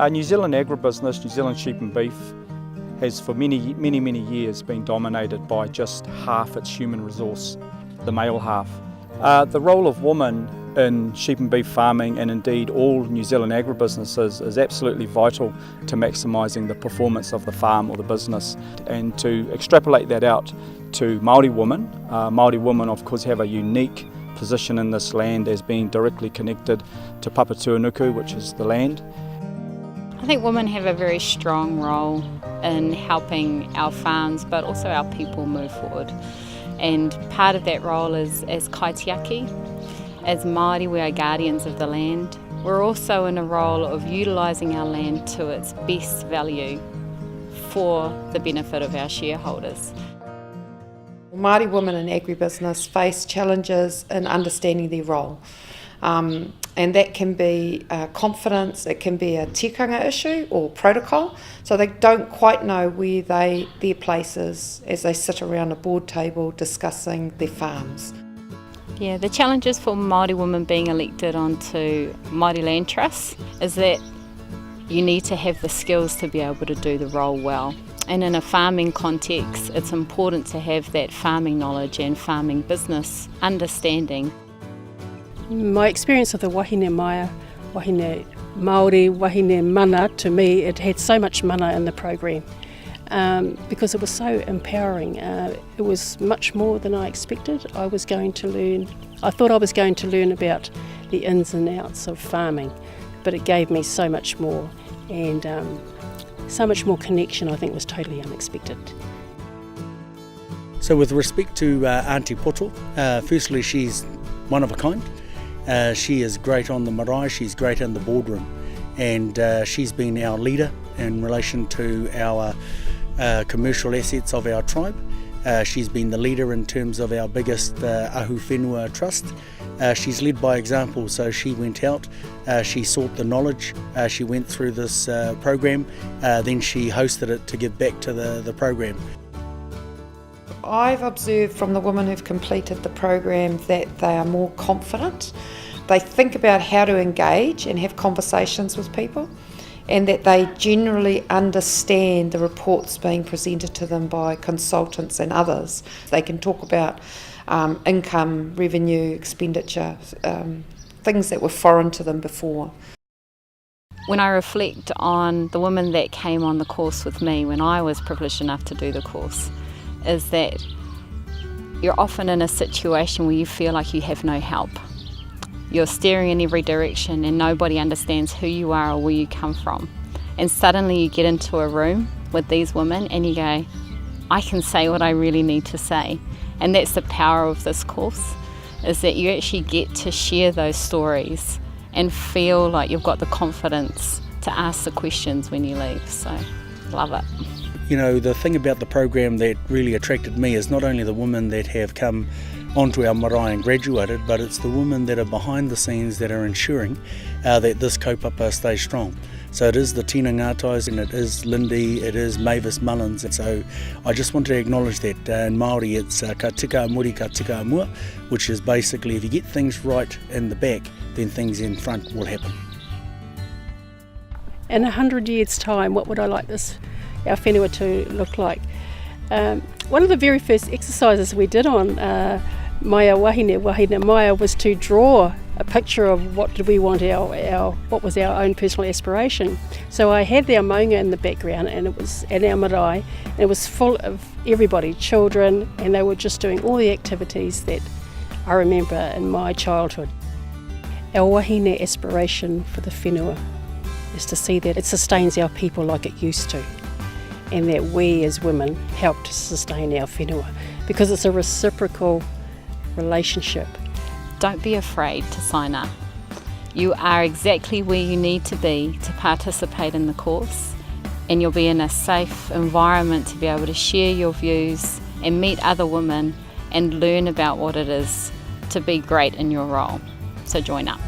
New Zealand agribusiness, New Zealand sheep and beef, has for many years been dominated by just half its human resource, the male half. The role of women in sheep and beef farming, and indeed all New Zealand agribusinesses, is absolutely vital to maximising the performance of the farm or the business. And to extrapolate that out to Māori women, Māori women of course have a unique position in this land as being directly connected to Papatūānuku, which is the land. I think women have a very strong role in helping our farms but also our people move forward. And part of that role is as kaitiaki. As Māori, we are guardians of the land. We're also in a role of utilising our land to its best value for the benefit of our shareholders. Māori women in agribusiness face challenges in understanding their role. And that can be confidence, it can be a tikanga issue or protocol, so they don't quite know where their place is as they sit around a board table discussing their farms. Yeah, the challenges for Māori women being elected onto Māori Land Trusts is that you need to have the skills to be able to do the role well. And in a farming context, it's important to have that farming knowledge and farming business understanding. My experience of the Wāhine Māia Wāhine Māori Wāhine Mana, to me it had so much mana in the program because it was so empowering. It was much more than I expected. I thought I was going to learn about the ins and outs of farming, but it gave me so much more, and so much more connection. I think was totally unexpected. So with respect to Auntie Poto, firstly she's one of a kind. She is great on the marae, she's great in the boardroom, and she's been our leader in relation to our commercial assets of our tribe. She's been the leader in terms of our biggest ahu whenua trust. She's led by example, so she went out, she sought the knowledge, she went through this program, then she hosted it to give back to the program. I've observed from the women who've completed the program that they are more confident. They think about how to engage and have conversations with people, and that they generally understand the reports being presented to them by consultants and others. They can talk about income, revenue, expenditure, things that were foreign to them before. When I reflect on the women that came on the course with me when I was privileged enough to do the course, is that you're often in a situation where you feel like you have no help. You're staring in every direction and nobody understands who you are or where you come from. And suddenly you get into a room with these women and you go, I can say what I really need to say. And that's the power of this course, is that you actually get to share those stories and feel like you've got the confidence to ask the questions when you leave. So, love it. You know, the thing about the program that really attracted me is not only the women that have come onto our marae and graduated, but it's the women that are behind the scenes that are ensuring that this kaupapa stays strong. So it is the Tina Ngātais, and it is Lindy, it is Mavis Mullins, and so I just want to acknowledge that in Māori it's ka tika muri ka tika mua, which is basically if you get things right in the back, then things in front will happen. In 100 years' time, what would I like our whenua to look like? One of the very first exercises we did on Māia Wāhine Māia was to draw a picture of what did we want what was our own personal aspiration. So I had our maunga in the background, and it was at our marae, and it was full of everybody, children, and they were just doing all the activities that I remember in my childhood. Our wahine aspiration for the whenua is to see that it sustains our people like it used to, and that we as women help to sustain our whenua, because it's a reciprocal relationship. Don't be afraid to sign up. You are exactly where you need to be to participate in the course, and you'll be in a safe environment to be able to share your views and meet other women and learn about what it is to be great in your role. So join up.